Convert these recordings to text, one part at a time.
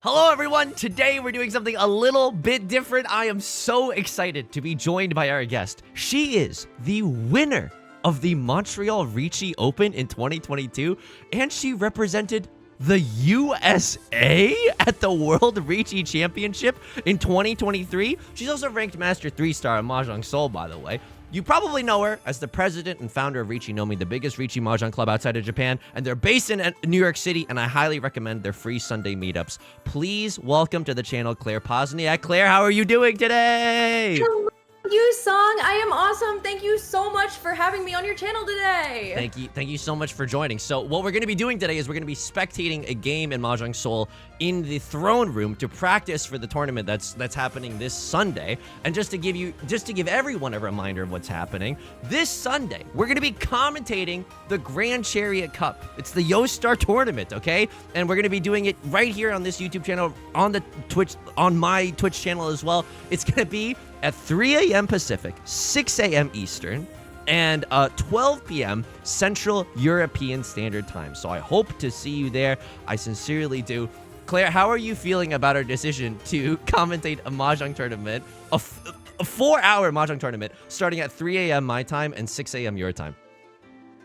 Hello everyone, today we're doing something a little bit different. I am so excited to be joined by our guest. She is the winner of the Montreal Riichi Open in 2022, and she represented the USA at the World Riichi Championship in 2023. She's also ranked Master 3-star in Mahjong Soul, by the way. You probably know her as the president and founder of Riichi Nomi, the biggest Riichi Mahjong club outside of Japan, and they're based in New York City, and I highly recommend their free Sunday meetups. Please welcome to the channel, Claire Pozniak. Claire, how are you doing today? Hello, Yusong. I am awesome. Thank you so much for having me on your channel today. Thank you so much for joining. So what we're going to be doing today is we're going to be spectating a game in Mahjong Soul in the throne room to practice for the tournament that's happening this Sunday. And just to give everyone a reminder of what's happening, this Sunday we're going to be commentating the Grand Chariot Cup. It's the Yo-Star tournament, okay? And we're going to be doing it right here on this YouTube channel, on my Twitch channel as well. It's going to be at 3 a.m. Pacific, 6 a.m. Eastern, and 12 p.m. Central European Standard Time. So I hope to see you there. I sincerely do. Claire, how are you feeling about our decision to commentate a Mahjong tournament, a 4-hour Mahjong tournament, starting at 3 a.m. my time and 6 a.m. your time?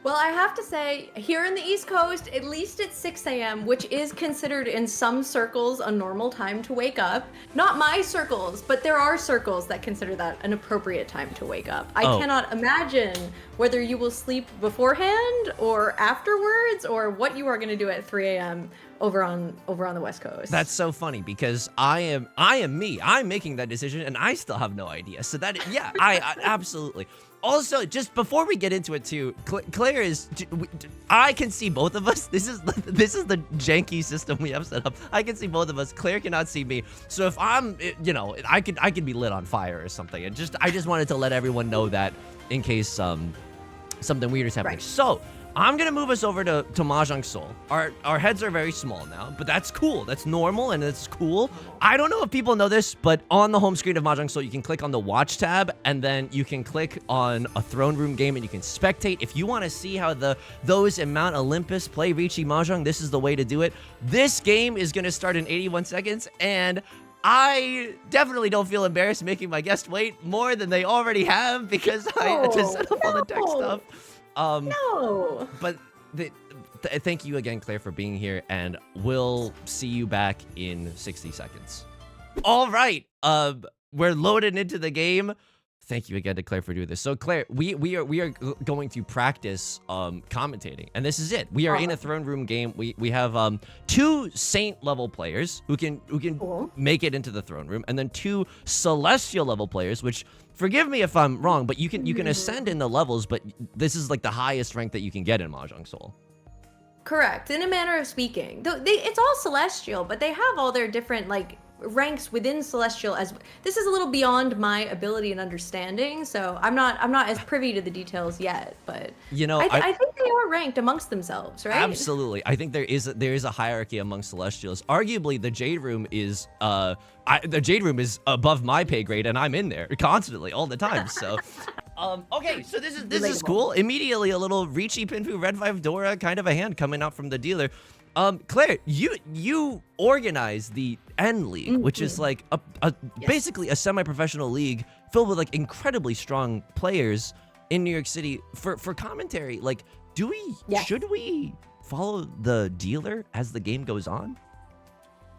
Well, I have to say, here in the East Coast, at least it's 6 a.m., which is considered in some circles a normal time to wake up. Not my circles, but there are circles that consider that an appropriate time to wake up. I cannot imagine whether you will sleep beforehand or afterwards or what you are going to do at 3 a.m. over on the West Coast. That's so funny because I am me. I'm making that decision and I still have no idea. So that, yeah, I absolutely. Also, just before we get into it too, Claire is, I can see both of us. This is the janky system we have set up. I can see both of us. Claire cannot see me. So if I'm, I could be lit on fire or something. And I just wanted to let everyone know that in case something weird is happening. Right. So I'm gonna move us over to Mahjong Soul. Our heads are very small now, but that's cool. That's normal and it's cool. I don't know if people know this, but on the home screen of Mahjong Soul, you can click on the watch tab and then you can click on a throne room game and you can spectate. If you want to see how those in Mount Olympus play Riichi Mahjong, this is the way to do it. This game is gonna start in 81 seconds and I definitely don't feel embarrassed making my guest wait more than they already have because I had to set up all the tech stuff. No. But thank you again, Claire, for being here, and we'll see you back in 60 seconds. All right, we're loaded into the game. Thank you again to Claire for doing this. So Claire, we are going to practice commentating, and this is it. We are in a throne room game. We have 2 saint level players who can make it into the throne room, and then 2 celestial level players, which, forgive me if I'm wrong, but you can ascend in the levels, but this is like the highest rank that you can get in Mahjong Soul. Correct, in a manner of speaking. It's all celestial, but they have all their different ranks within celestial. As this is a little beyond my ability and understanding, so I'm not as privy to the details yet, but I think they are ranked amongst themselves, right? Absolutely. I think there is a hierarchy among celestials. Arguably the Jade Room is above my pay grade, and I'm in there constantly all the time. So okay, so this is cool. Immediately a little Riichi Pinfu Red 5 Dora kind of a hand coming out from the dealer. Claire, you organize the N League, which is like basically a semi-professional league filled with incredibly strong players in New York City. For commentary, should we follow the dealer as the game goes on?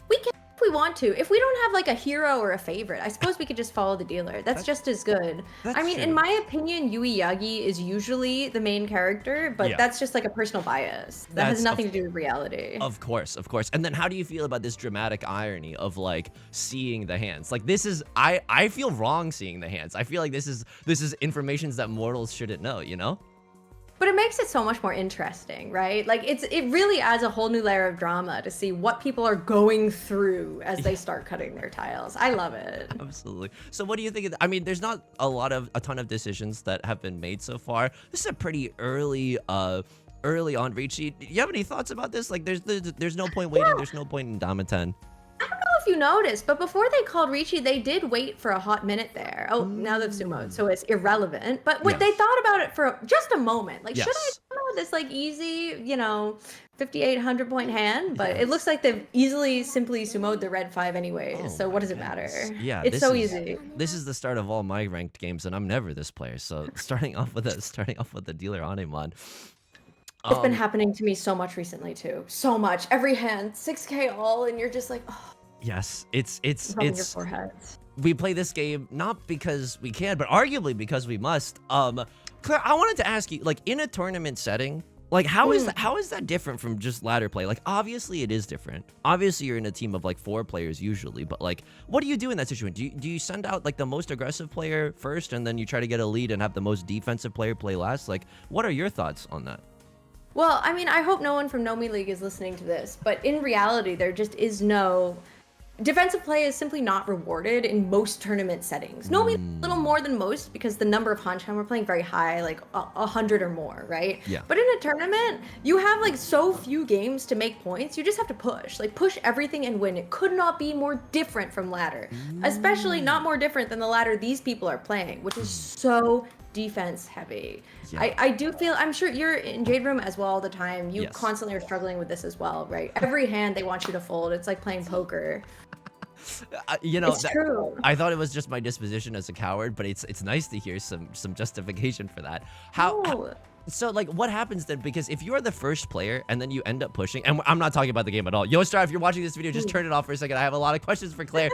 We can if we want to. If we don't have a hero or a favorite, I suppose we could just follow the dealer. That's just as good. I mean, in my opinion, Yui Yagi is usually the main character, but that's just a personal bias. That has nothing to do with reality. Of course. And then how do you feel about this dramatic irony of seeing the hands? This is I feel wrong seeing the hands. I feel like this is information that mortals shouldn't know, But it makes it so much more interesting, right? It really adds a whole new layer of drama to see what people are going through as they start cutting their tiles. I love it. Absolutely. So what do you think I mean, there's not a ton of decisions that have been made so far. This is a pretty early on Riichi. Do you have any thoughts about this? There's no point waiting. There's no point in Dama 10. I don't know if you noticed, but before they called Riichi, they did wait for a hot minute there. Oh, now they've sumoed, so it's irrelevant. But they thought about it for just a moment. Should I this like easy, 5,800 point hand, but it looks like they've simply sumoed the red 5 anyways. Oh so my what does it goodness. matter? Yeah, It's so easy. This is the start of all my ranked games, and I'm never this player. So starting off with the dealer Anemon. It's been happening to me so much recently too. So much. Every hand, 6K all, and you're just like, oh. Yes, it's Rubbing your forehead. We play this game not because we can, but arguably because we must. Claire, I wanted to ask you, like, in a tournament setting, like, how is that different from just ladder play? Like, obviously it is different. Obviously you're in a team of like 4 players usually, but like, what do you do in that situation? Do you send out like the most aggressive player first, and then you try to get a lead and have the most defensive player play last? Like, what are your thoughts on that? Well, I mean, I hope no one from Nomi League is listening to this, but in reality, there just is no... Defensive play is simply not rewarded in most tournament settings. Nomi a little more than most because the number of Hanchan we're playing very high, like 100 or more, right? Yeah. But in a tournament, you have like so few games to make points, you just have to push. Like push everything and win. It could not be more different from ladder. Especially not more different than the ladder these people are playing, which is so defense heavy. Yeah. I do feel, I'm sure you're in Jade Room as well all the time. You Yes. constantly are struggling with this as well, right? Every hand they want you to fold. It's like playing poker. It's true. I thought it was just my disposition as a coward, but it's nice to hear some justification for that. So like, what happens then? Because if you are the first player and then you end up pushing, and I'm not talking about the game at all. Yostar, if you're watching this video, just turn it off for a second. I have a lot of questions for Claire.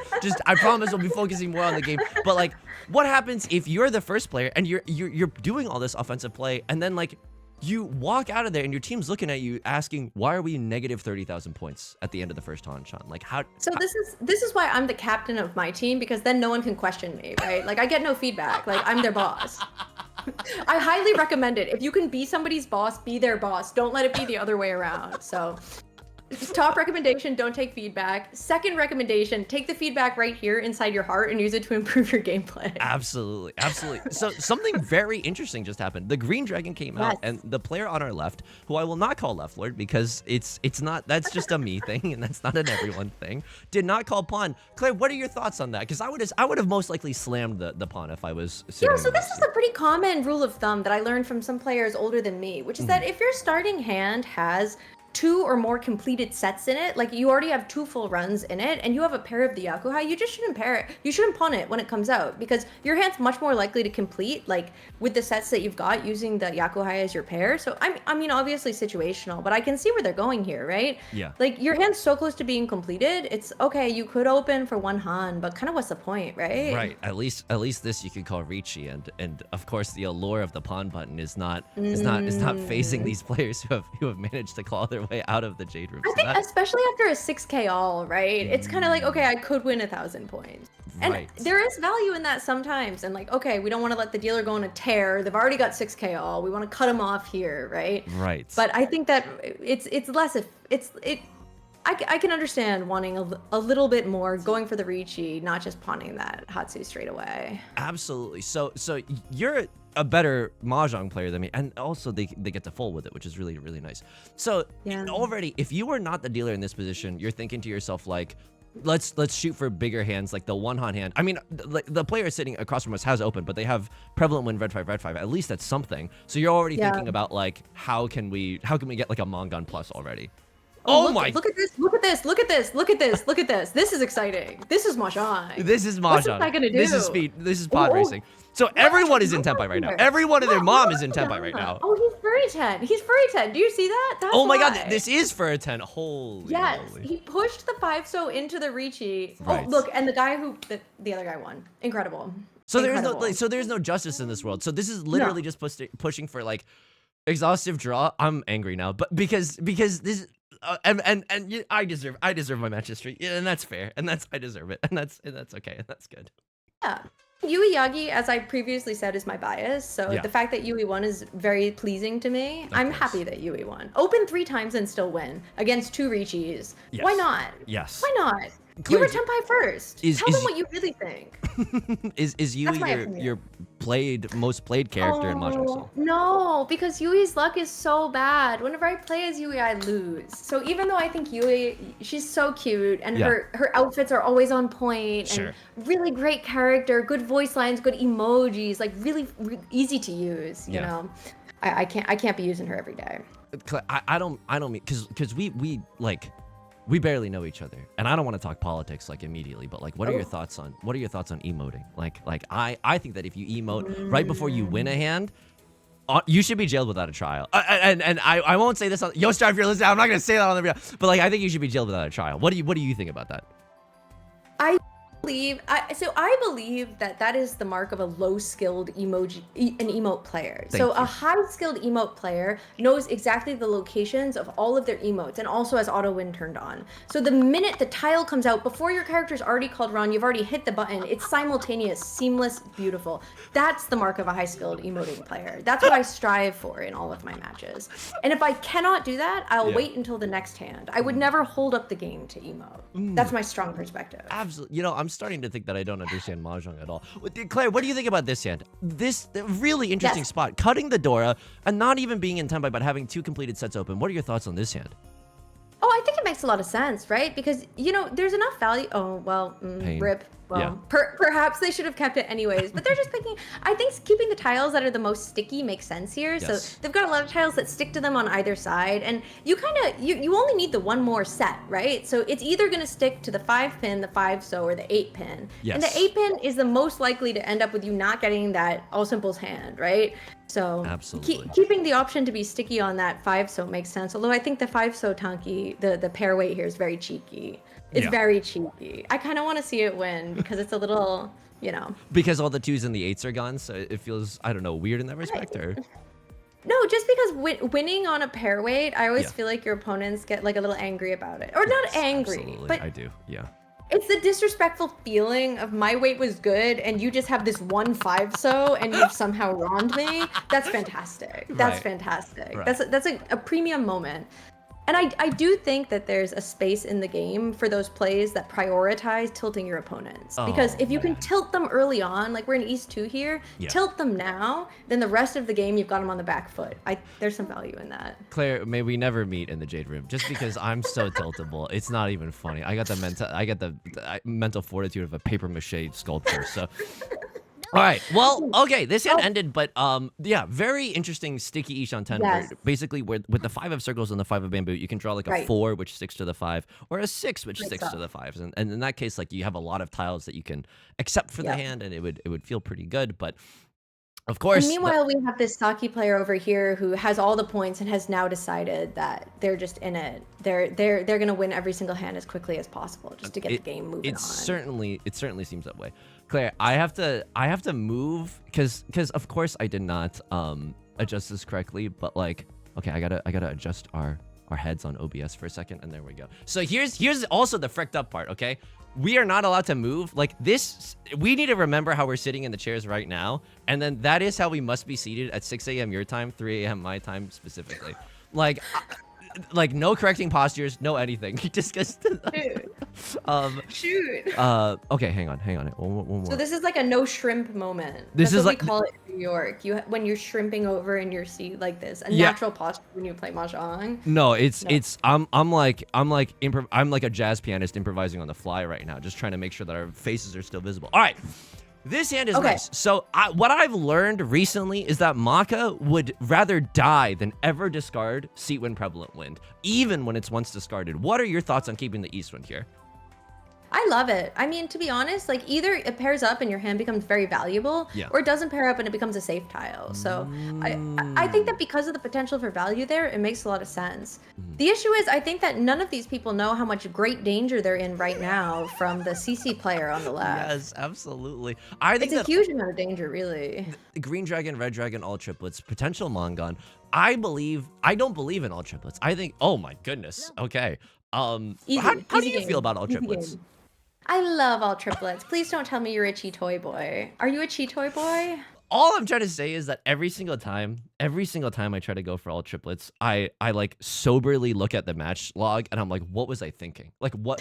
I promise we'll be focusing more on the game. But like, what happens if you're the first player and you're doing all this offensive play, and then like you walk out of there and your team's looking at you asking, why are we negative 30,000 points at the end of the first Hanchan? Like how? So this is why I'm the captain of my team, because then no one can question me, right? Like I get no feedback. Like I'm their boss. I highly recommend it. If you can be somebody's boss, be their boss. Don't let it be the other way around. So top recommendation, don't take feedback. Second recommendation, take the feedback right here inside your heart and use it to improve your gameplay. Absolutely, absolutely. So something very interesting just happened. The green dragon came out, and the player on our left, who I will not call Left Lord because it's not, that's just a me thing and that's not an everyone thing, did not call pawn. Claire, what are your thoughts on that? Because I would have most likely slammed the pawn if I was sitting. Yeah, so this is a pretty common rule of thumb that I learned from some players older than me, which is that if your starting hand has 2 or more completed sets in it, like you already have 2 full runs in it, and you have a pair of the Yakuza, you just shouldn't pair it. You shouldn't pawn it when it comes out, because your hand's much more likely to complete, like, with the sets that you've got using the Yakuza as your pair. So, I mean, obviously situational, but I can see where they're going here, right? Yeah. Like, your hand's so close to being completed, it's, okay, you could open for 1 Han, but kind of what's the point, right? Right. At least this you could call Riichi, and of course the allure of the pawn button is not facing these players who have managed to claw their way out of the Jade Room. I think especially after a 6K all, right? It's kind of like, okay, I could win 1,000 points. And there is value in that sometimes. And like, okay, we don't want to let the dealer go on a tear. They've already got 6K all. We want to cut them off here, right? Right. But I think that it's less if I can understand wanting a little bit more, going for the Riichi, not just pawning that Hatsu straight away. Absolutely. So you're a better Mahjong player than me, and also they get to fold with it, which is really, really nice. So already, if you were not the dealer in this position, you're thinking to yourself like, let's shoot for bigger hands, like the 1 Han hand. I mean, the player sitting across from us has open, but they have prevalent win red 5 red 5. At least that's something. So you're already thinking about like, how can we get like a Mongon plus already? Oh my! Look at this! Look at this! Look at this! Look at this! Look at this! This is exciting. This is Mahjong. This is Mahjong. What's this guy gonna do? This is speed. This is pod racing. So everyone is in Tenpai right now. Everyone and their mom is in Tenpai right now. Oh, he's furry 10. He's furry 10. Do you see that? That's oh my god, this is for a 10. Holy yes, moly. he pushed the 5-so into the Riichi. Right. Oh, look, and the guy who the other guy won. Incredible. So there's no justice in this world. So this is literally just pushing for like exhaustive draw. I'm angry now, but because this. I deserve my match history, and that's fair, and I deserve it, and that's okay, and that's good. Yeah, Yui Yagi, as I previously said, is my bias. So the fact that Yui won is very pleasing to me. I'm happy that Yui won. Open 3 times and still win against 2 Riichis. Yes. Why not? Yes. Why not? You were Tenpai first. Tell them what you really think. Is Yui your most played character in Mahjong Soul? No, because Yui's luck is so bad. Whenever I play as Yui, I lose. So even though I think Yui, she's so cute, and her outfits are always on point, and really great character, good voice lines, good emojis, like really easy to use, you know. I can't be using her every day. I don't mean because we barely know each other, and I don't want to talk politics like immediately, but like what are your thoughts on emoting? Like I think that if you emote right before you win a hand, you should be jailed without a trial. And I won't say this on Star, if you're listening, I'm not gonna say that on the video, but like I think you should be jailed without a trial. What do you think about that? I believe that is the mark of a low-skilled emote player. So a high-skilled emote player knows exactly the locations of all of their emotes and also has auto win turned on. So the minute the tile comes out, before your character's already called run, you've already hit the button. It's simultaneous, seamless, beautiful. That's the mark of a high-skilled emoting player. That's what I strive for in all of my matches. And if I cannot do that, I'll wait until the next hand. I would never hold up the game to emote. That's my strong perspective. Absolutely. I'm starting to think that I don't understand Mahjong at all. Claire, what do you think about this hand? This really interesting spot. Cutting the Dora and not even being in tempo, but having 2 completed sets open. What are your thoughts on this hand? Oh, I think it makes a lot of sense, right? Because, there's enough value. Oh, well, rip. Well, perhaps they should have kept it anyways, but they're just picking. I think keeping the tiles that are the most sticky makes sense here. Yes. So they've got a lot of tiles that stick to them on either side, and you you only need the one more set, right? So it's either going to stick to the 5-pin, the 5-so, or the 8-pin. Yes. And the 8-pin is the most likely to end up with you not getting that all simples hand, right? So keeping the option to be sticky on that 5-so makes sense. Although I think the 5-so Tanki, the pair weight here is very cheeky. It's very cheeky. I kind of want to see it win because it's a little, Because all the 2s and the 8s are gone, so it feels, I don't know, weird in that respect, or? No, just because winning on a pair weight, I always feel like your opponents get like a little angry about it. Or not angry, but I do, yeah. It's the disrespectful feeling of my weight was good and you just have this 1 5-so and you've somehow wronged me. That's fantastic. That's fantastic. Right. That's a premium moment. And I do think that there's a space in the game for those plays that prioritize tilting your opponents. Because if you can tilt them early on, like we're in East 2 here, tilt them now, then the rest of the game, you've got them on the back foot. There's some value in that. Claire, may we never meet in the Jade Room, just because I'm so tiltable. It's not even funny. I got the mental fortitude of a paper mache sculptor, so... All right. Well, okay. This hand ended, but very interesting sticky Ishan 10. Where basically, with the 5 of circles and the 5 of bamboo, you can draw like a 4, which sticks to the 5, or a 6, which sticks to the 5s. And in that case, like you have a lot of tiles that you can accept for the hand, and it would feel pretty good. But of course, and meanwhile, we have this Saki player over here who has all the points and has now decided that they're just in it. They're gonna win every single hand as quickly as possible just to get the game moving on. It certainly seems that way. Claire, I have to move because of course I did not adjust this correctly, but like okay, I gotta adjust our heads on OBS for a second, and there we go. So here's also the fricked up part, okay? We are not allowed to move like this. We need to remember how we're sitting in the chairs right now, and then that is how we must be seated at 6 a.m. your time, 3 a.m. my time specifically. Like no correcting postures, no anything. Just shoot. Okay, hang on. One more. So this is like a no shrimp moment. This That's is what like we call it in New York. When you're shrimping over in your seat like this, a natural posture when you play Mahjong. No, I'm like a jazz pianist improvising on the fly right now, just trying to make sure that our faces are still visible. All right. This hand is nice. So what I've learned recently is that Maka would rather die than ever discard Seat Wind Prevalent Wind, even when it's once discarded. What are your thoughts on keeping the East Wind here? I love it. I mean, to be honest, like either it pairs up and your hand becomes very valuable, or it doesn't pair up and it becomes a safe tile. So I think that because of the potential for value there, it makes a lot of sense. The issue is I think that none of these people know how much great danger they're in right now from the CC player on the left. Yes, absolutely. I think it's a huge amount of danger, really. The Green Dragon, Red Dragon, all triplets, potential Mongon. I don't believe in all triplets. I think, oh my goodness. Okay. How do you feel about all triplets? I love all triplets. Please don't tell me you're a Chitoy boy. Are you a Chitoy boy? All I'm trying to say is that every single time I try to go for all triplets, I like soberly look at the match log and I'm like, what was I thinking? Like what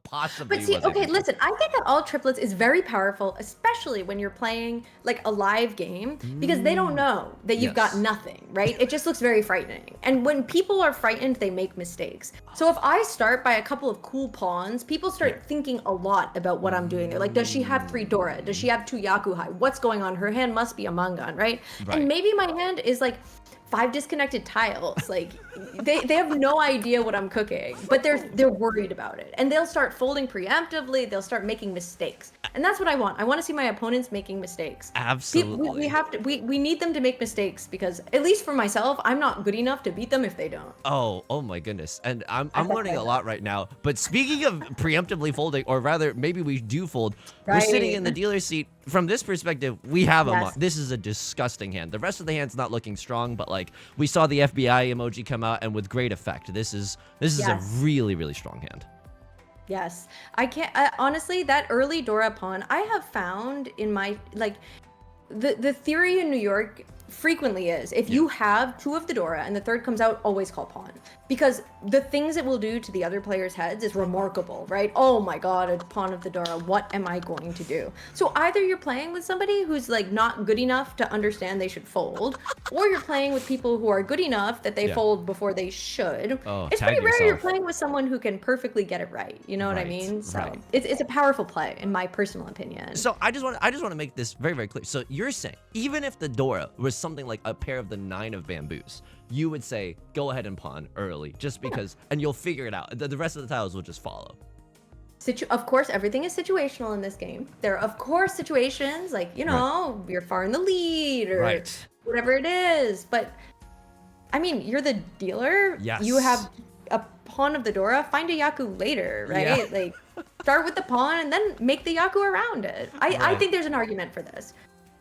possibly But see, was I okay, thinking? listen, I think that all triplets is very powerful, especially when you're playing like a live game, because they don't know that you've got nothing, right? It just looks very frightening. And when people are frightened, they make mistakes. So if I start by a couple of cool pawns, people start thinking a lot about what I'm doing. They're like, does she have 3 Dora? Does she have 2 Yakuhai? What's going on? Her hand must be a Mangan, right? And maybe my hand is like 5 disconnected tiles. Like they have no idea what I'm cooking, but they're worried about it. And they'll start folding preemptively, they'll start making mistakes. And that's what I want. I want to see my opponents making mistakes. Absolutely. We need them to make mistakes because at least for myself, I'm not good enough to beat them if they don't. Oh my goodness. And I'm learning a lot right now. But speaking of preemptively folding, or rather maybe we do fold, we're sitting in the dealer's seat. From this perspective, we have this is a disgusting hand. The rest of the hand's not looking strong, but like we saw the FBI emoji come out and with great effect. This is a really, really strong hand. Yes. I can't honestly, that early Dora pawn, I have found in my like the theory in New York frequently is if you have 2 of the Dora and the third comes out, always call pawn. Because the things it will do to the other players' heads is remarkable, right? Oh my god, a pawn of the Dora, what am I going to do? So either you're playing with somebody who's like not good enough to understand they should fold, or you're playing with people who are good enough that they fold before they should. It's pretty rare you're playing with someone who can perfectly get it right. You know what I mean? So it's a powerful play in my personal opinion. So I just want to make this very, very clear. So you're saying even if the Dora was something like a pair of the 9 of bamboos, you would say go ahead and pawn early just because, and you'll figure it out. The rest of the tiles will just follow. Of course, everything is situational in this game. There are, of course, situations like, you know, you're far in the lead or whatever it is. But, I mean, you're the dealer. Yes. You have a pawn of the Dora. Find a Yaku later, right? Yeah. Like, start with the pawn and then make the Yaku around it. I think there's an argument for this.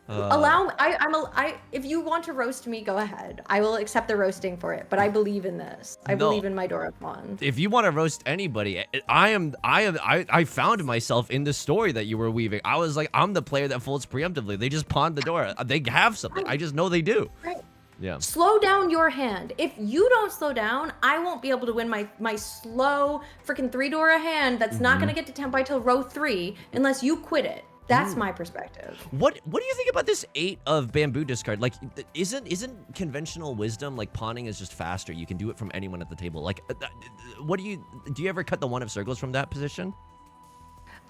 If you want to roast me, go ahead. I will accept the roasting for it, but I believe in this. I believe in my Dora pawn. If you want to roast anybody, I found myself in the story that you were weaving. I was like, I'm the player that folds preemptively. They just pawned the Dora. They have something. I just know they do. Right. Yeah. Slow down your hand. If you don't slow down, I won't be able to win my slow freaking 3 Dora hand that's not going to get to Tenpai till row 3 unless you quit it. That's my perspective. What do you think about this 8 of bamboo discard? Like, isn't conventional wisdom like pawning is just faster? You can do it from anyone at the table. Like, what do you ever cut the 1 of circles from that position?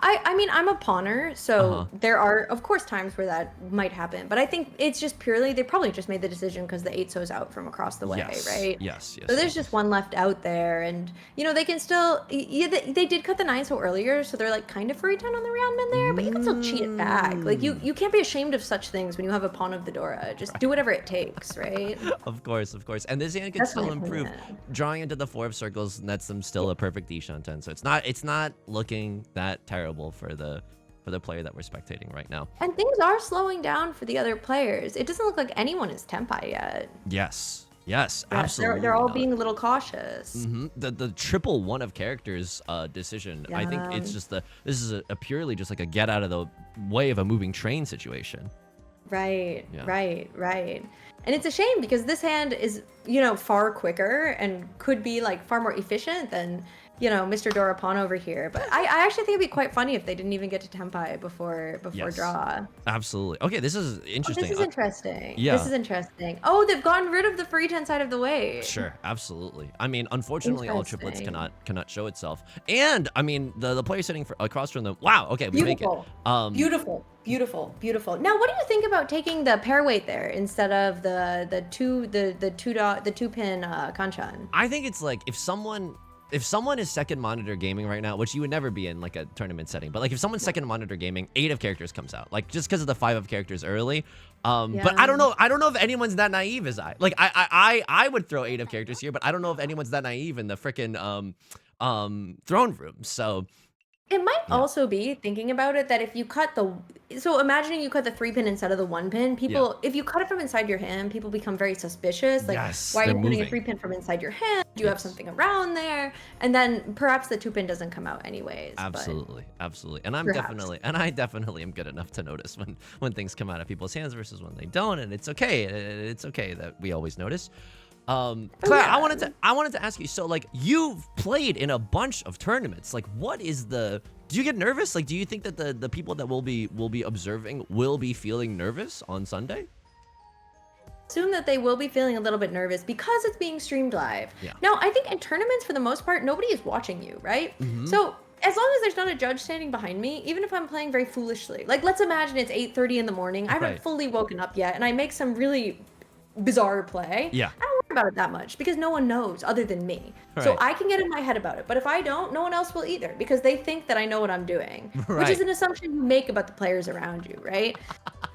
I mean, I'm a pawner, so there are, of course, times where that might happen. But I think it's just purely, they probably just made the decision because the 8-so's out from across the way, right? Yes. So there's just 1 left out there. And, you know, they can still, they did cut the 9-so earlier, so they're like kind of free 10 on the roundman there, but you can still cheat it back. Like, you can't be ashamed of such things when you have a pawn of the Dora. Just do whatever it takes, right? Of course. And this hand can still improve. Drawing into the 4 of circles nets them still a perfect D-Shanten. So it's not looking that terrible for the player that we're spectating right now. And things are slowing down for the other players. It doesn't look like anyone is Tenpai yet. Yes, absolutely. They're all being a little cautious. The triple 1 of characters decision. I think it's just this is a purely just like a get out of the way of a moving train situation. Right. And it's a shame because this hand is, you know, far quicker and could be like far more efficient than, you know, Mr. Dora pawn over here. But I actually think it'd be quite funny if they didn't even get to Tenpai before draw. Absolutely. Okay, this is interesting. This is interesting. Yeah. This is interesting. Oh, they've gotten rid of the free 10 side of the way. Sure, absolutely. I mean, unfortunately, all triplets cannot show itself. And I mean, the player sitting across from them. Wow. Okay, we make it. Beautiful. Now, what do you think about taking the pair weight there instead of the 2 pin kanchan? I think it's like if someone is second monitor gaming right now, which you would never be in like a tournament setting, but like if someone's second monitor gaming, 8 of characters comes out, like just because of the 5 of characters early. But I don't know if anyone's that naive as I. Like I would throw 8 of characters here, but I don't know if anyone's that naive in the frickin' throne room. So it might also be, thinking about it, that if you cut so imagining you cut the 3 pin instead of the 1 pin, people, if you cut it from inside your hand, people become very suspicious. Like, why are you putting a 3 pin from inside your hand? Do you have something around there? And then perhaps the 2 pin doesn't come out anyways. Absolutely. And I definitely am good enough to notice when things come out of people's hands versus when they don't. And it's okay. It's okay that we always notice. Claire, I wanted to ask you, so like you've played in a bunch of tournaments, like do you get nervous? Like, do you think that the people that will be observing will be feeling nervous on Sunday? Assume that they will be feeling a little bit nervous because it's being streamed live. Now, I think in tournaments, for the most part, nobody is watching you, right? So as long as there's not a judge standing behind me, even if I'm playing very foolishly. Like, let's imagine it's 8:30 in the morning. I haven't fully woken up yet, and I make some really bizarre play. Yeah. I don't worry about it that much because no one knows other than me. So I can get in my head about it. But if I don't, no one else will either because they think that I know what I'm doing, which is an assumption you make about the players around you, right?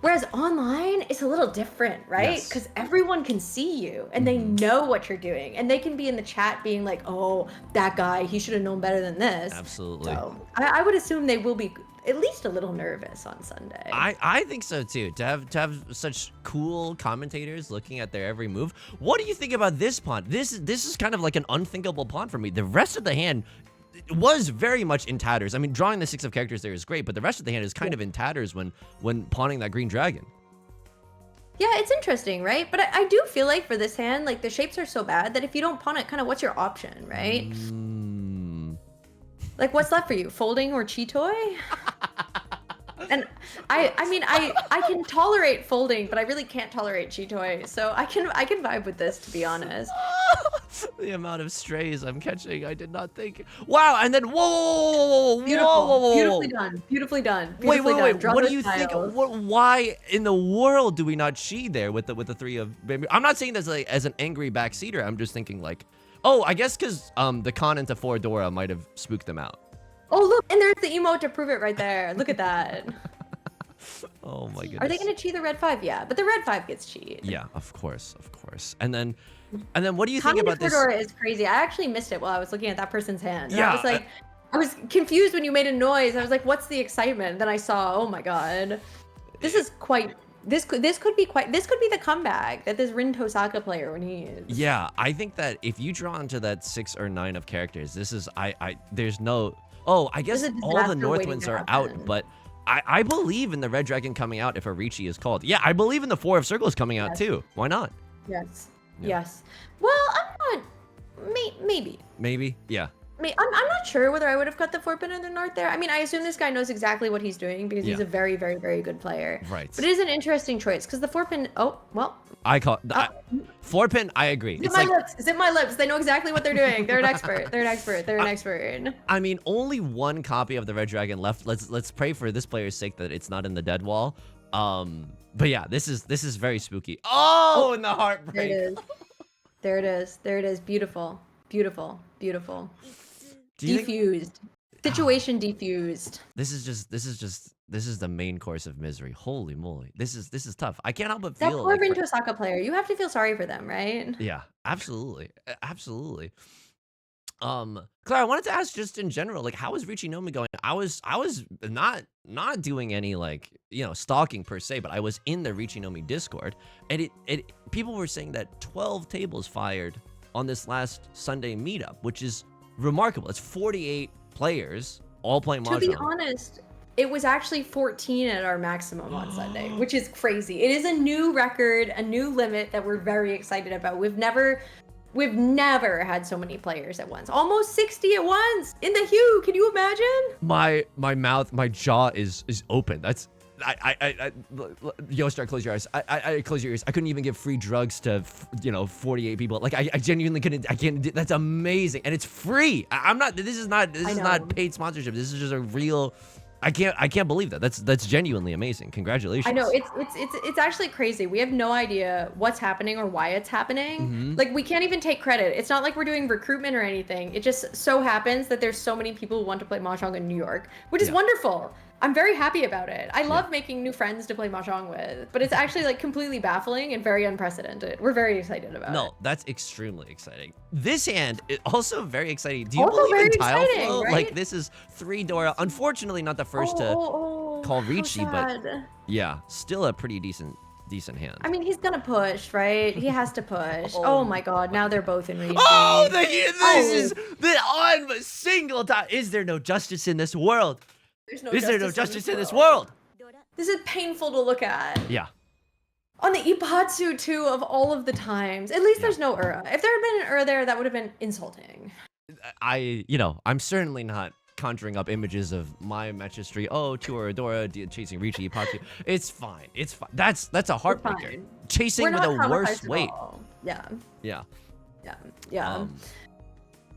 Whereas online, it's a little different, right? Because everyone can see you and they know what you're doing. And they can be in the chat being like, oh, that guy, he should have known better than this. Absolutely. So I would assume they will be at least a little nervous on Sunday. I think so too. To have such cool commentators looking at their every move. What do you think about this pawn? This is kind of like an unthinkable pawn for me. The rest of the hand was very much in tatters. I mean, drawing the 6 of characters there is great, but the rest of the hand is kind of in tatters when pawning that green dragon. Yeah, it's interesting, right? But I do feel like for this hand, like the shapes are so bad that if you don't pawn it, kind of what's your option, right? Like, what's left for you? Folding or chitoi? And I mean, I can tolerate folding, but I really can't tolerate chitoi. So I can vibe with this, to be honest. The amount of strays I'm catching, I did not think. Wow, and then whoa, beautiful, beautifully done, beautifully done. Wait. What do you think? Why in the world do we not chi there with the 3 of? I'm not saying this like as an angry backseater. I'm just thinking like, oh, I guess because the con into 4 Dora might have spooked them out. Oh, look, and there's the emote to prove it right there. Look at that. Oh my goodness. Are they gonna chi the red 5? Yeah, but the red 5 gets chied. Yeah, of course. And then what do you think about this? Dora is crazy. I actually missed it while I was looking at that person's hand. Yeah, I was like, I was confused when you made a noise. I was like, what's the excitement? And then I saw, oh my god, this is quite. This could be the comeback that this Rin Tosaka player needs. Yeah, I think that if you draw into that 6 or 9 of characters, this is there's no. Oh, I guess all the Northwinds are out, but I believe in the Red Dragon coming out if a Riichi is called. Yeah, I believe in the 4 of Circles coming out too. Why not? Yes. Yeah. Yes. Well, I'm not. Maybe. Maybe. Yeah. I'm not sure whether I would have cut the 4-pin in the north there. I mean, I assume this guy knows exactly what he's doing because he's a very, very, very good player. Right. But it is an interesting choice because the 4-pin. Oh well. I call 4-pin. I agree. Zip my lips. Zip my lips. They know exactly what they're doing. They're an expert. They're an expert. They're an expert. I mean, only 1 copy of the Red Dragon left. Let's pray for this player's sake that it's not in the dead wall. But yeah, this is very spooky. Oh, and the heartbreak. There it is. There it is. Beautiful. Beautiful. Beautiful. Defused. Situation defused. This is the main course of misery. Holy moly. This is tough. I can't help but feel that poor Rin Tosaka player. You have to feel sorry for them, right? Yeah, absolutely. Absolutely. Claire, I wanted to ask just in general, like, how is Riichi Nomi going? I was not doing any like, stalking per se, but I was in the Riichi Nomi Discord, and people were saying that 12 tables fired on this last Sunday meetup, which is remarkable. It's 48 players all playing Mahjong. To be honest, it was actually 14 at our maximum on Sunday, which is crazy. It is a new record, a new limit that we're very excited about. We've never had so many players at once. Almost 60 at once in the Hue. Can you imagine? My mouth, my jaw is open. That's Start, close your eyes. I close your ears. I couldn't even give free drugs to 48 people. Like I genuinely couldn't. I can't. That's amazing, and it's free. I'm not. This is not paid sponsorship. This is just a real. I can't believe that. That's genuinely amazing. Congratulations. I know it's actually crazy. We have no idea what's happening or why it's happening. Like we can't even take credit. It's not like we're doing recruitment or anything. It just so happens that there's so many people who want to play Mahjong in New York, which is wonderful. I'm very happy about it. I love making new friends to play Mahjong with, but it's actually like completely baffling and very unprecedented. We're very excited about it. No, that's extremely exciting. This hand is also very exciting. Do you believe in tile flow? Right? Like this is 3 Dora. Unfortunately, not the first to call Riichi, but yeah, still a pretty decent hand. I mean, he's gonna push, right? He has to push. Oh my god, now they're both in Riichi. Oh, this is the single time. Is there no justice in this world? Is there no justice in this world? This is painful to look at. Yeah. On the Ipatsu too, of all of the times. At least there's no Ura. If there had been an Ura there, that would have been insulting. I'm certainly not conjuring up images of my match history. Oh, Tura Dora chasing Riichi Ipatsu. It's fine. It's fine. That's a heartbreaker. Chasing with a worse weight. Yeah. Yeah. Yeah.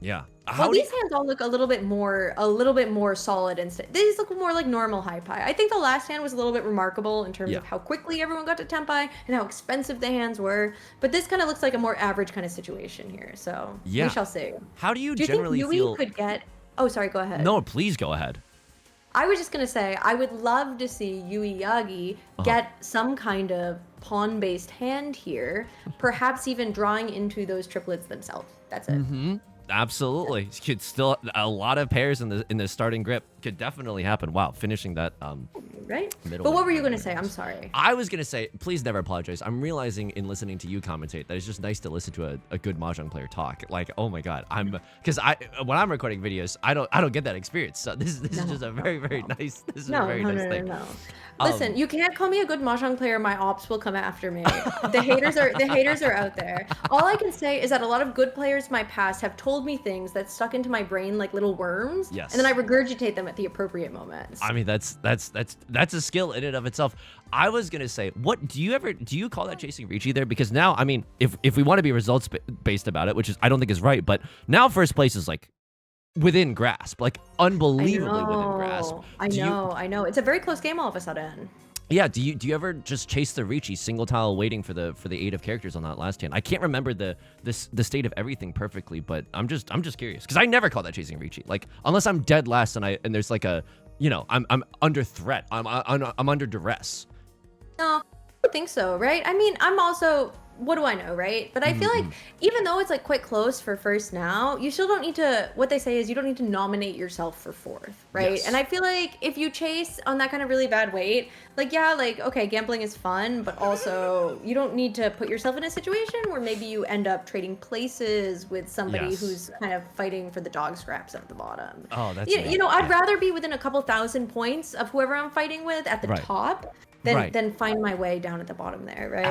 Yeah. Well, these hands all look a little bit more solid and these look more like normal high pie. I think the last hand was a little bit remarkable in terms of how quickly everyone got to tenpai and how expensive the hands were. But this kind of looks like a more average kind of situation here. So we shall see. How do you think generally Yui feel? could get? Oh, sorry. Go ahead. No, please go ahead. I was just gonna say I would love to see Yui Yagi get some kind of pawn-based hand here, perhaps even drawing into those triplets themselves. That's it. Absolutely. Could still a lot of pairs in the starting grip could definitely happen. Wow, finishing that right. But what were you gonna say? I'm sorry. I was gonna say, please never apologize. I'm realizing in listening to you commentate that it's just nice to listen to a good mahjong player talk. Like, oh my god, because when I'm recording videos, I don't get that experience. So this is just a very nice. This is a very nice thing. No. Listen, you can't call me a good mahjong player. My ops will come after me. The haters are out there. All I can say is that a lot of good players in my past have told me things that stuck into my brain like little worms. Yes. And then I regurgitate them at the appropriate moments. I mean, that's a skill in and of itself. I was gonna say, what do you call that chasing Riichi there? Because now, I mean, if we want to be results based about it, which is I don't think is right, but now first place is like within grasp, like unbelievably within grasp. I know. It's a very close game all of a sudden. Yeah, do you ever just chase the Riichi single tile waiting for the 8 of characters on that last hand? I can't remember the state of everything perfectly, but I'm just curious because I never call that chasing Riichi. Like unless I'm dead last and there's like a, I'm under threat. I'm under duress. No, I don't think so, right? I mean, I'm also, what do I know, right? But I feel like even though it's like quite close for first now, you still don't need to, what they say is you don't need to nominate yourself for fourth, right? Yes. And I feel like if you chase on that kind of really bad weight, like, yeah, like, okay, gambling is fun, but also you don't need to put yourself in a situation where maybe you end up trading places with somebody who's kind of fighting for the dog scraps at the bottom. Oh, that's I'd rather be within a couple thousand points of whoever I'm fighting with at the top than find my way down at the bottom there, right?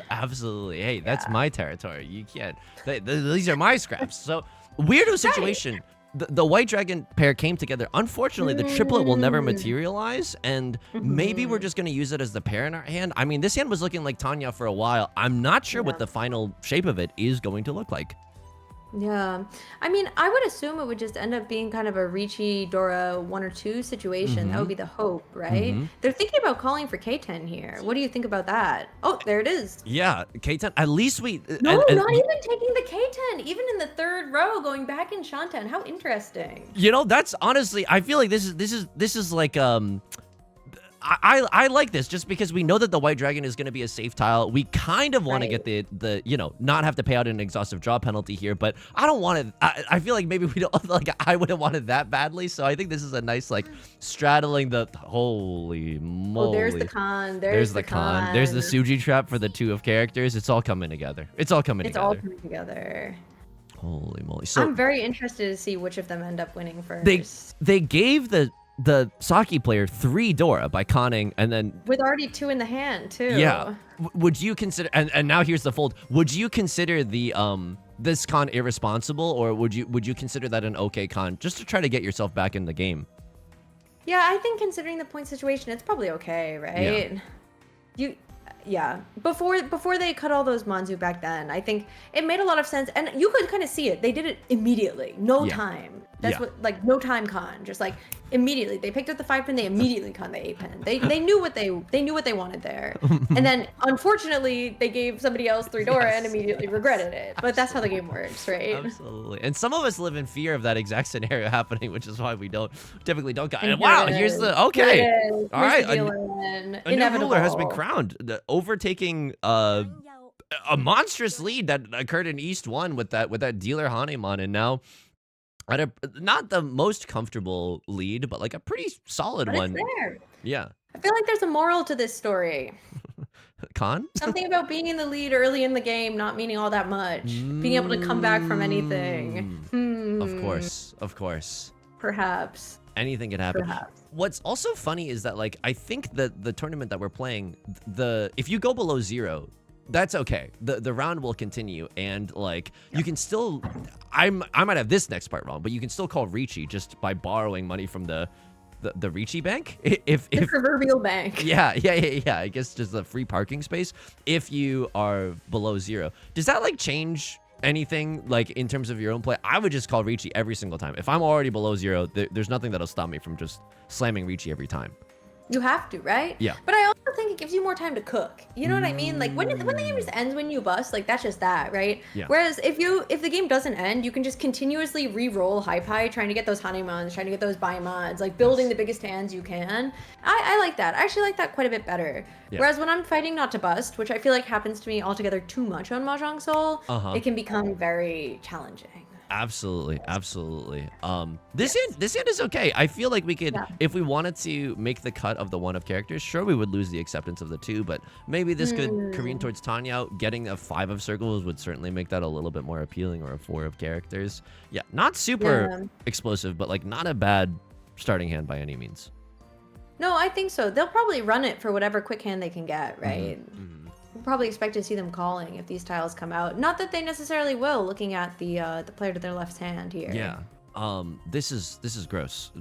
Absolutely. Hey, that's my territory. You can't. These are my scraps. So, weirdo situation. The white dragon pair came together. Unfortunately, the triplet will never materialize, and maybe we're just going to use it as the pair in our hand. I mean, this hand was looking like Tanya for a while. I'm not sure what the final shape of it is going to look like. Yeah, I mean, I would assume it would just end up being kind of a Riichi Dora 1 or 2 situation. That would be the hope, right? They're thinking about calling for K10 here. What do you think about that? Oh, there it is. Yeah, K10. At least we. No, not even taking the K10. Even in the third row, going back in Shanten. How interesting. That's honestly. I feel like this is like I like this just because we know that the white dragon is going to be a safe tile. We kind of want to get the not have to pay out an exhaustive draw penalty here, but I don't want it. I feel like maybe we don't like. I wouldn't want it that badly, so I think this is a nice like straddling the. Holy moly! Oh, there's the con. There's the con. There's the suji trap for the 2 of characters. It's all coming together. It's all coming together. Holy moly! So I'm very interested to see which of them end up winning first. They gave the Saki player 3 Dora by conning, and then with already 2 in the hand too. Yeah. Would you consider? And now here's the fold. Would you consider the this con irresponsible, or would you consider that an okay con just to try to get yourself back in the game? Yeah, I think considering the point situation, it's probably okay, right? Yeah. Before they cut all those Manzu back then, I think it made a lot of sense, and you could kind of see it. They did it immediately, no time. That's what, like, no time con, just like immediately. They picked up the 5 pin, they immediately con the 8 pin. They knew what they wanted there, and then unfortunately they gave somebody else 3 Dora and immediately regretted it. But that's how the game works, right? Absolutely. And some of us live in fear of that exact scenario happening, which is why we typically don't. Wow, here's the okay. All right, a new ruler has been crowned, overtaking a monstrous lead that occurred in East 1 with that dealer Hanemon, and now at not the most comfortable lead, but like a pretty solid one. It's there. Yeah. I feel like there's a moral to this story. Con? Something about being in the lead early in the game not meaning all that much. Being able to come back from anything. Of course. Perhaps. Anything could happen. Perhaps. What's also funny is that, like, I think that the tournament that we're playing, if you go below 0, that's okay. The round will continue, and like you can still, I might have this next part wrong, but you can still call Riichi just by borrowing money from the Riichi bank. If the proverbial bank. Yeah. I guess just the free parking space if you are below 0. Does that like change anything like in terms of your own play, I would just call Riichi every single time. If I'm already below 0, there's nothing that'll stop me from just slamming Riichi every time. You have to, right? Yeah. But I also think it gives you more time to cook. You know what I mean? Like when the game just ends when you bust, like that's just that, right? Yeah. Whereas if the game doesn't end, you can just continuously re-roll high trying to get those Hanemans, trying to get those Baimods, like building the biggest hands you can. I like that. I actually like that quite a bit better. Yeah. Whereas when I'm fighting not to bust, which I feel like happens to me altogether too much on Mahjong Soul, it can become very challenging. Absolutely. This hand is okay. I feel like we could, if we wanted to make the cut of the 1 of characters, sure, we would lose the acceptance of the 2, but maybe this could careen towards Tanya. Getting a 5 of circles would certainly make that a little bit more appealing, or a 4 of characters. Yeah, not super explosive, but like not a bad starting hand by any means. No, I think so. They'll probably run it for whatever quick hand they can get, right? We'll probably expect to see them calling if these tiles come out. Not that they necessarily will, looking at the player to their left hand here. Yeah. This is gross.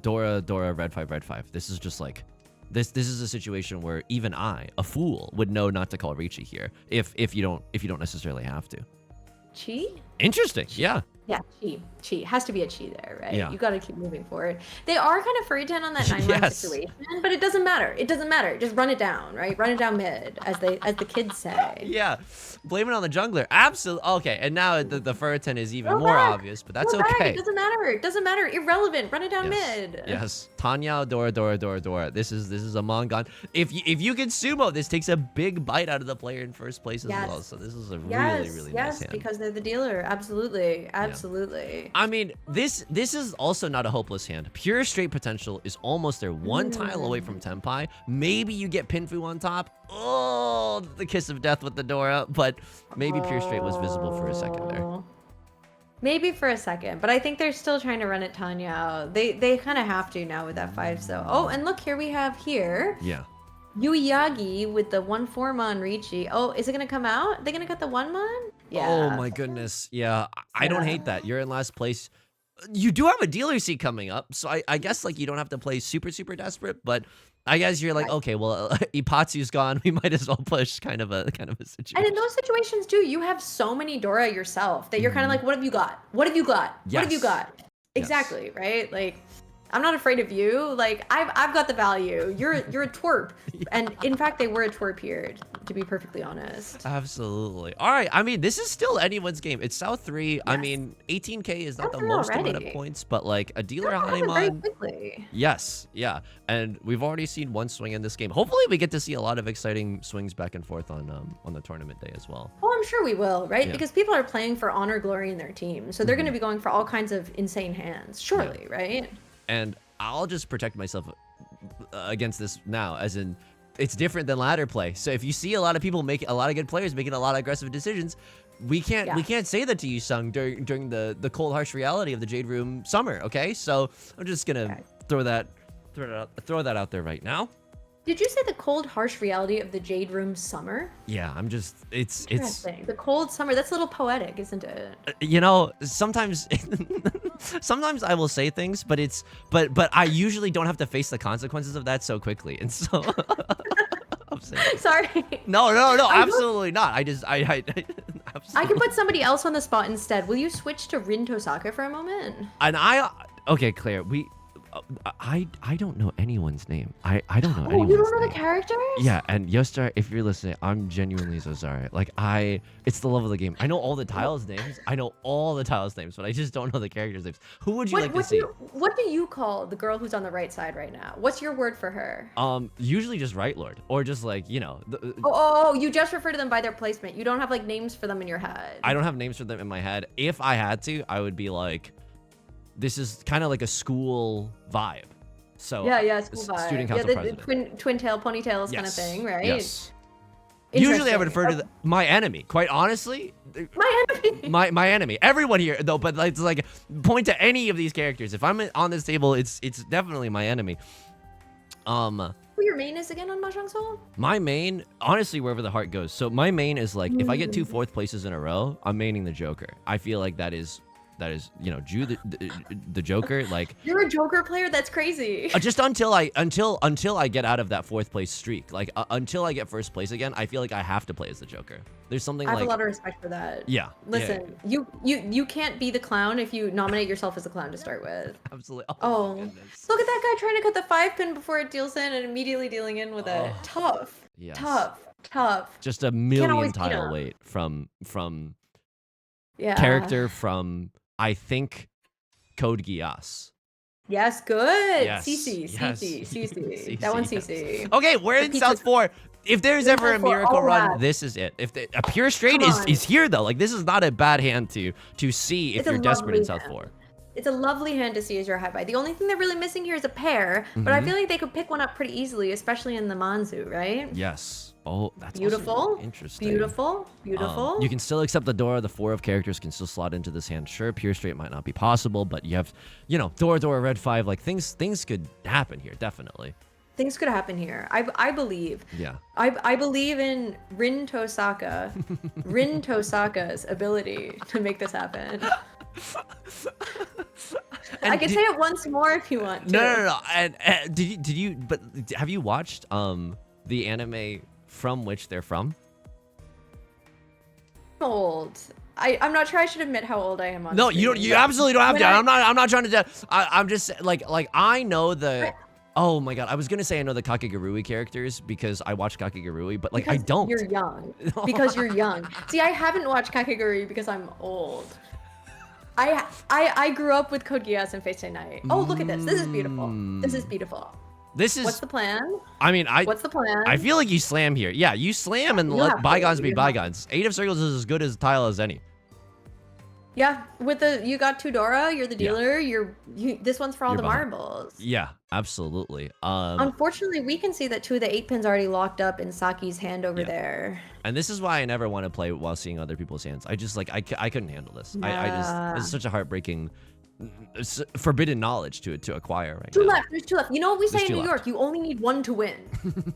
Dora, red 5. This is just like, this is a situation where even I, a fool, would know not to call Riichi here if you don't necessarily have to. Chi? Interesting. Yeah. Yeah, chi. Has to be a chi there, right? Yeah. You got to keep moving forward. They are kind of furry-ten on that 9-line situation, but it doesn't matter. Just run it down, right? Run it down mid, as the kids say. Yeah. Blame it on the jungler. Absolutely. Okay, and now the furry-ten is even more obvious, but that's okay. It doesn't matter. Irrelevant. Run it down mid. Yes. Tanya, Dora. This is a Mongon. If you can sumo, this takes a big bite out of the player in first place as well. So this is a really nice hand. Because they're the dealer. Absolutely. I mean, this is also not a hopeless hand. Pure straight potential is almost there. 1 tile away from Tenpai. Maybe you get Pinfu on top. Oh, the kiss of death with the Dora. But maybe pure straight was visible for a second there. Maybe for a second, but I think they're still trying to run it Tanya out. They kind of have to now with that 5. So, oh, and look, here we have Yeah. Yuiyagi with the 1/4 on Riichi. Oh, is it gonna come out? They gonna cut the 1-mon? Yeah. Oh my goodness. Yeah. I don't hate that. You're in last place. You do have a dealer seat coming up, so I guess like you don't have to play super desperate, but I guess you're like, okay, well, Ipatsu's gone. We might as well push kind of a situation. And in those situations too, you have so many Dora yourself that you're kind of like, what have you got? What have you got? Yes. What have you got? Exactly, right? Like, I'm not afraid of you. Like, I've got the value. You're a twerp. And in fact, they were a twerp here, to be perfectly honest. Absolutely. All right. I mean, this is still anyone's game. It's South 3. Yes. I mean, 18K is not the most amount of points, but like a dealer Hanemon. Yes. Yeah. And we've already seen 1 swing in this game. Hopefully we get to see a lot of exciting swings back and forth on the tournament day as well. Oh, I'm sure we will, right? Yeah. Because people are playing for honor, glory in their team. So they're going to be going for all kinds of insane hands, surely, right? And I'll just protect myself against this now, as in it's different than ladder play. So if you see a lot of people a lot of good players making a lot of aggressive decisions, we can't say that to you, Sung, during the cold, harsh reality of the Jade Room summer. Okay, so I'm just gonna throw that out there right now. Did you say the cold, harsh reality of the Jade Room summer? Yeah, it's the cold summer. That's a little poetic, isn't it? You know, sometimes I will say things, but I usually don't have to face the consequences of that so quickly, and so I'm saying. Sorry. No, absolutely not. I I can put somebody else on the spot instead. Will you switch to Rin Tosaka for a moment? And okay, Claire, I don't know anyone's name. I don't know anyone's name. You don't know the characters? Yeah, and Yostar, if you're listening, I'm genuinely so sorry. Like, it's the love of the game. I know all the tiles' names. But I just don't know the characters' names. Who would you like to see? What do you call the girl who's on the right side right now? What's your word for her? Usually just Right Lord, or just like, you know. You just refer to them by their placement. You don't have like names for them in your head. I don't have names for them in my head. If I had to, I would be like, this is kind of like a school vibe. So school vibe. Student council president. Twin tail, ponytails kind of thing, right? Yes. Usually I would refer to my enemy. Quite honestly, my enemy. my enemy. Everyone here though, but like point to any of these characters. If I'm on this table, it's definitely my enemy. Who your main is again on Mahjong Soul? My main, honestly, wherever the heart goes. So my main is like, if I get 2 4th places in a row, I'm maining the Joker. I feel like that is you know, Jew the Joker. Like, you're a Joker player. That's crazy. Just until I get out of that 4th place streak, like until I get 1st place again, I feel like I have to play as the Joker. There's something I have like a lot of respect for that. yeah. Listen, you can't be the clown if you nominate yourself as a clown to start with. Absolutely. Oh, look at that guy trying to cut the 5-pin before it deals in and immediately dealing in with it. Tough. Yes. Tough. Just a million beat tile him. weight from Yeah. character from, I think, Code Geass. Yes, good. Yes. CC. CC, That one's yes. CC. Okay, we're in pizza- South 4. If there's We're in ever a South 4, miracle all run, right. this is it. If a pure straight Come on. is here though, like this is not a bad hand to see if It's a you're desperate in lovely South 4. It's a lovely hand to see as your high buy. The only thing they're really missing here is a pair, but I feel like they could pick one up pretty easily, especially in the Manzu, right? Yes. Oh, that's also Beautiful. really interesting. Beautiful. You can still accept the Dora. The 4 of characters can still slot into this hand. Sure, pure straight might not be possible, but you have, you know, Dora, red 5. Like things could happen here, definitely. Things could happen here. I believe. Yeah. I believe in Rin Tosaka's ability to make this happen. I can say it once more if you want to. No. And did you? But have you watched the anime from which they're from? Old. I'm not sure I should admit how old I am on No, screen, you absolutely don't have to. I- I'm not trying to. I'm just like I know the. Oh my god, I was gonna say I know the Kakegurui characters because I watch Kakegurui, but like I because don't. You're young. Because you're young. See, I haven't watched Kakegurui because I'm old. I grew up with Code Geass and Fate Night. Oh, look at this. This is beautiful. This is beautiful. This is. What's the plan? I mean, What's the plan? I feel like you slam here. Yeah, you slam and You let have to, bygones be you have to. bygones. 8 of circles is as good as a tile as any. Yeah, with you got 2 Dora, you're the dealer, this one's for all You're the behind. marbles. Yeah, absolutely. Unfortunately, we can see that 2 of the 8 pins already locked up in Saki's hand over there. And this is why I never want to play while seeing other people's hands. I just like I couldn't handle this. I just it's such a heartbreaking, forbidden knowledge to acquire right Two now. left. There's 2 left. You know what we say There's in 2 New left. York? You only need 1 to win.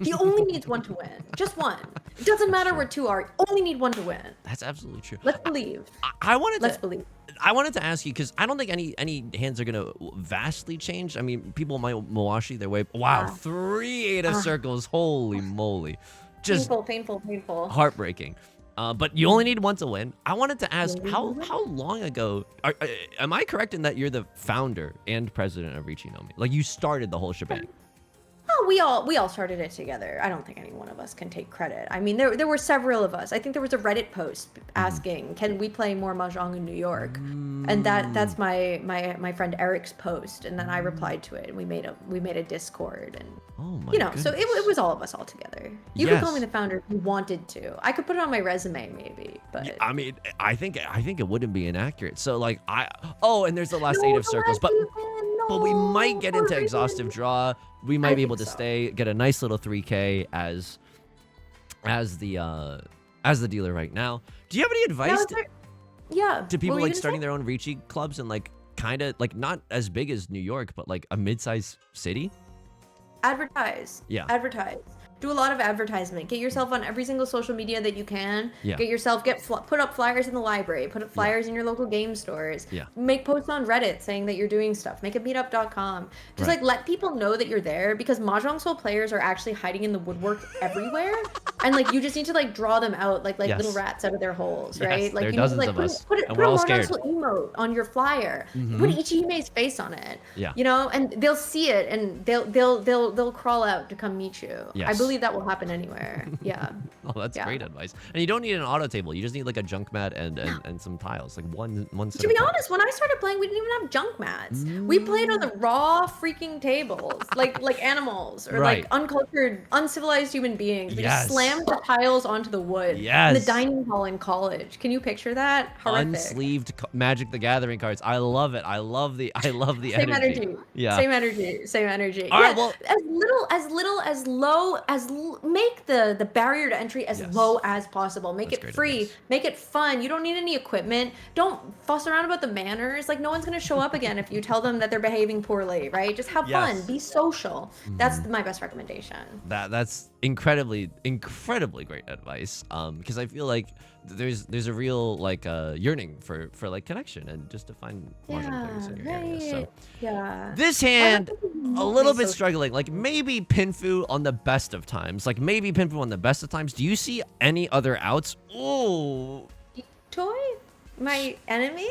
He only needs 1 to win. Just 1. It doesn't matter where 2 are. You only need 1 to win. That's absolutely true. Let's believe. I wanted Let's to believe. I wanted to ask you because I don't think any hands are gonna vastly change. I mean, people might Moashi their way. Wow, 3 8 of circles. Holy moly, just Painful. heartbreaking. But you only need 1 to win. I wanted to ask how long ago am I correct in that you're the founder and president of Riichi Nomi? Like you started the whole shebang. Oh, we all started it together. I don't think any one of us can take credit. I mean, there were several of us. I think there was a Reddit post asking, "Can we play more Mahjong in New York?" And that's my friend Eric's post, and then I replied to it, and we made a Discord, and Oh my so goodness. it was all of us all together. You could call me the founder if you wanted to. I could put it on my resume maybe, but I mean, I think it wouldn't be inaccurate. So like and there's the last 8 of circles, but we might get into exhaustive draw. We might be able to get a nice little 3K as the dealer right now. Do you have any advice to people like starting their own Riichi clubs and like kind of like not as big as New York, but like a mid-sized city? Advertise. Yeah. Advertise. Do a lot of advertisement. Get yourself on every single social media that you can. Yeah. Put up flyers in the library. Put up flyers in your local game stores. Yeah. Make posts on Reddit saying that you're doing stuff. Make a meetup.com. Just Right. like let people know that you're there because Mahjong Soul players are actually hiding in the woodwork everywhere. And like you just need to like draw them out like Yes. little rats out of their holes, Yes, right? Like there are you dozens need to of like us, put and a we're all Mahjong scared. Soul emote on your flyer. Put Ichihime's face on it. Yeah. You know, and they'll see it and they'll crawl out to come meet you. I Yes. believe that will happen anywhere. Yeah. Oh, that's Yeah. great advice. And you don't need an auto table. You just need like a junk mat and some tiles, like one. Set To be of tiles. honest, when I started playing, we didn't even have junk mats. We played on the raw freaking tables, like animals or Right. like uncultured, uncivilized human beings. We Yes. just slammed the tiles onto the wood in Yes. the dining hall in college. Can you picture that? Horrific. Unsleeved Magic the Gathering cards. I love it. I love the Same energy. Yeah. Same energy. All yeah. right, well- as low as make the barrier to entry as Yes. low as possible. Make That's it great free. advice. Make it fun. You don't need any equipment. Don't fuss around about the manners. Like no one's gonna show up again if you tell them that they're behaving poorly, right? Just have Yes. fun. Be social. That's my best recommendation. That's incredibly great advice. Because I feel like there's a real like yearning for like connection and just to find Mahjong players in your area. So this hand a little bit struggling. Like maybe Pinfu on the best of times. Do you see any other outs? Oh, Toy, my enemy.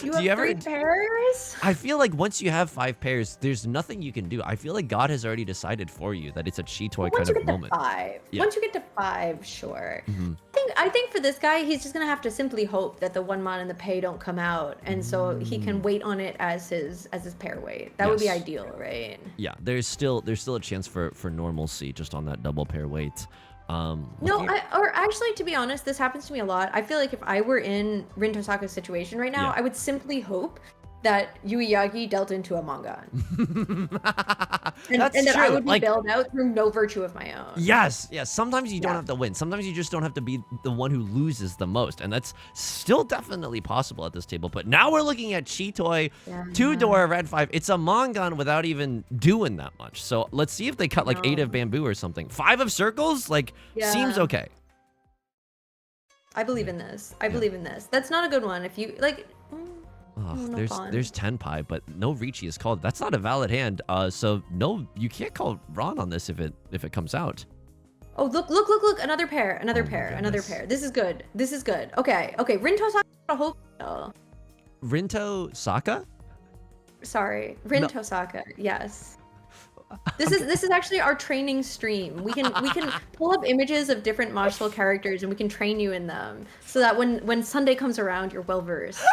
You Do have you ever 3 pairs? I feel like once you have 5 pairs, there's nothing you can do. I feel like God has already decided for you that it's a Chitoy kind of moment. Once you get to 5, sure. Mm-hmm. I think for this guy, he's just gonna have to simply hope that the 1 mon and the pay don't come out, and so he can wait on it as his pair weight. That would be ideal, right? Yeah, there's still a chance for normalcy just on that double pair weight. Or actually, to be honest, this happens to me a lot. I feel like if I were in Rin Tosaka's situation right now, I would simply hope that Yuiyagi dealt into a manga. and that I would be bailed out through no virtue of my own. Yes. Sometimes you don't have to win. Sometimes you just don't have to be the one who loses the most. And that's still definitely possible at this table. But now we're looking at Chitoy, 2 Dora, red 5. It's a Mangan without even doing that much. So let's see if they cut like 8 of bamboo or something. 5 of circles? Like, seems okay. I believe in this. I believe in this. That's not a good one. If you, like... there's Tenpai, but no Riichi is called. That's not a valid hand. So no, you can't call Ron on this if it comes out. Oh, look! Another pair. This is good. Okay. Rinto Saka. Hope. Rinto Saka? Sorry, Rinto Saka. Yes. This is actually our training stream. We can pull up images of different Mahjong Soul characters and we can train you in them so that when Sunday comes around, you're well versed.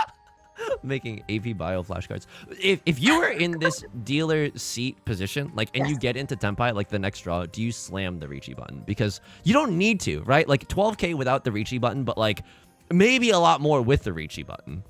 Making AP bio flashcards. If you were in this dealer seat position, like, and you get into Tenpai, like the next draw, do you slam the Riichi button? Because you don't need to, right? Like 12K without the Riichi button, but like maybe a lot more with the Riichi button.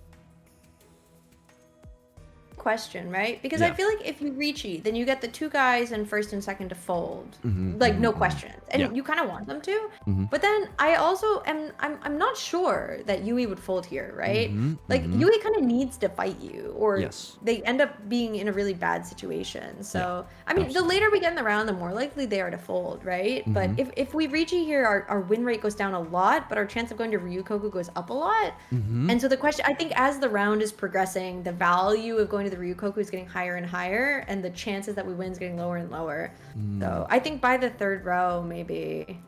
Question, right? Because I feel like if you Riichi, then you get the 2 guys in first and second to fold, like no questions, and you kind of want them to. But then I also I'm not sure that Yui would fold here, right? Like Yui kind of needs to fight you, or they end up being in a really bad situation. So I mean, the later we get in the round, the more likely they are to fold, right? But if we Riichi here, our win rate goes down a lot, but our chance of going to Ryukoku goes up a lot. And so the question, I think, as the round is progressing, the value of going to the Ryukoku is getting higher and higher, and the chances that we win is getting lower and lower. So I think by the 3rd row, maybe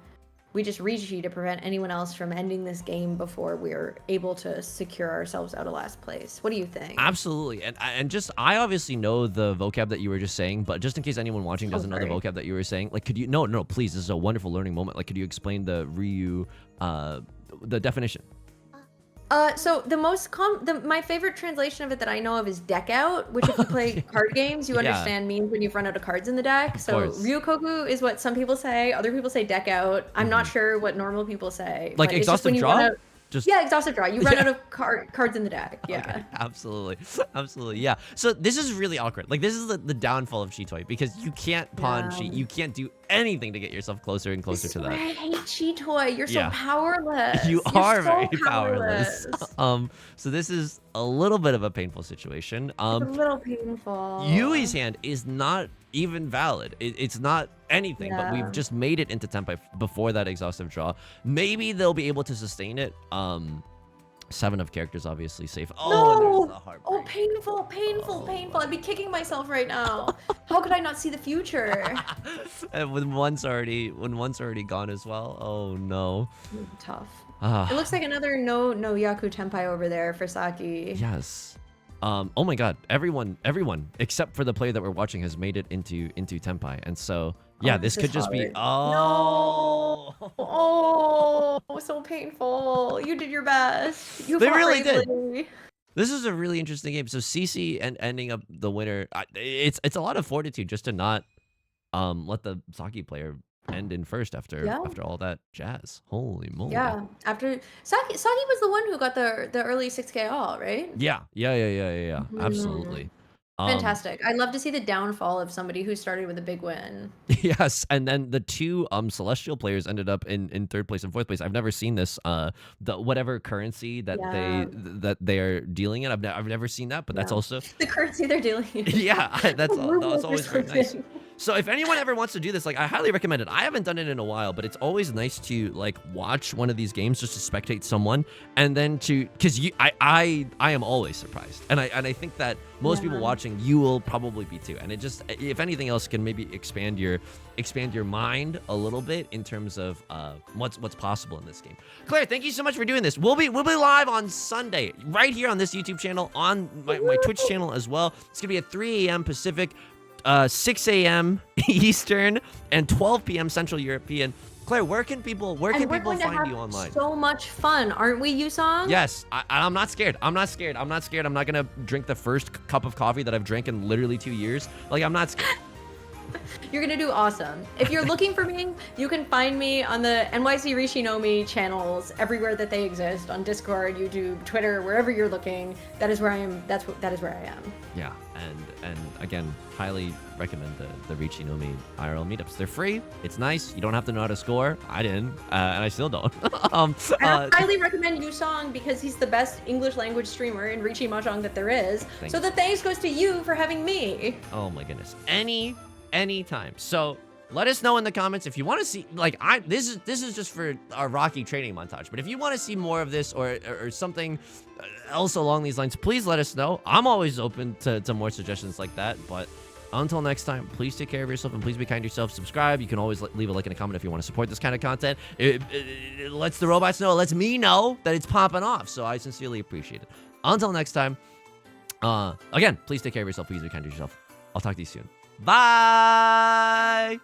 we just Riichi to prevent anyone else from ending this game before we're able to secure ourselves out of last place. What do you think? Absolutely. And just, I obviously know the vocab that you were just saying, but just in case anyone watching doesn't know the vocab that you were saying, like, could you, no, please, this is a wonderful learning moment. Like, could you explain the Ryu, the definition? So my favorite translation of it that I know of is deck out, which if you play card games, you understand means when you've run out of cards in the deck. So Ryukoku is what some people say. Other people say deck out. I'm not sure what normal people say. Like exhaustive draw? Exhaustive draw. You run out of cards in the deck. Yeah. Okay. Absolutely. Yeah. So this is really awkward. Like, this is the downfall of Chitoy, because you can't pawn cheat. You can't do anything to get yourself closer and closer to that. I hate Chitoy. You're so powerless. You're so very powerless. So this is a little bit of a painful situation. It's a little painful. Yui's hand is not even valid. It's not anything, but we've just made it into Tenpai before that exhaustive draw. Maybe they'll be able to sustain it. 7 of characters obviously safe. Oh, there's the heartbreak. Painful. I'd be kicking myself right now. How could I not see the future? And when one's already gone as well. Oh no. Tough. It looks like another no Yaku Tenpai over there for Saki. Yes. Oh my god, everyone except for the player that we're watching has made it into Tenpai. And so this could just be no. So painful. You did your best. They really did. This is a really interesting game. So Cece and ending up the winner. It's a lot of fortitude just to not let the Saki player end in first after all that jazz. Holy moly. Yeah. After Saki was the one who got the early 6K all, right? Yeah. Absolutely. Fantastic. I'd love to see the downfall of somebody who started with a big win. Yes, and then the 2 Celestial players ended up in 3rd place and 4th place. I've never seen this. The whatever currency that they are dealing in. I've never seen that, but that's also the currency they're dealing in. that's always very nice. So if anyone ever wants to do this, like, I highly recommend it. I haven't done it in a while, but it's always nice to like watch one of these games just to spectate someone, and then because I am always surprised, and I think that most people watching, you will probably be too, and it just, if anything else, can maybe expand your mind a little bit in terms of what's possible in this game. Claire, thank you so much for doing this. We'll be live on Sunday right here on this YouTube channel, on my Twitch channel as well. It's gonna be at 3 a.m. Pacific, 6 a.m. Eastern, and 12 p.m. Central European. Claire, where can people find you online? So much fun, aren't we, Yusong? Yes, I'm not scared. I'm not gonna drink the first cup of coffee that I've drank in literally 2 years. Like, I'm not scared. You're gonna do awesome. If you're looking for me, you can find me on the NYC Riichi Nomi channels everywhere that they exist, on Discord, YouTube, Twitter, wherever you're looking. That is where I am. That is where I am. Yeah, and again, highly recommend the Riichi Nomi IRL meetups. They're free. It's nice. You don't have to know how to score. I didn't, and I still don't. I highly recommend Yusong because he's the best English language streamer in Riichi Mahjong that there is. So the thanks goes to you for having me. Oh my goodness. Anytime. So let us know in the comments if you want to see, like, this is just for our Rocky training montage, but if you want to see more of this or something else along these lines, please let us know. I'm always open to more suggestions like that. But until next time, please take care of yourself and please be kind to yourself. Subscribe. You can always leave a like and a comment if you want to support this kind of content. It lets the robots know, it lets me know that it's popping off, so I sincerely appreciate it. Until next time, again, please take care of yourself. Please be kind to yourself. I'll talk to you soon. Bye!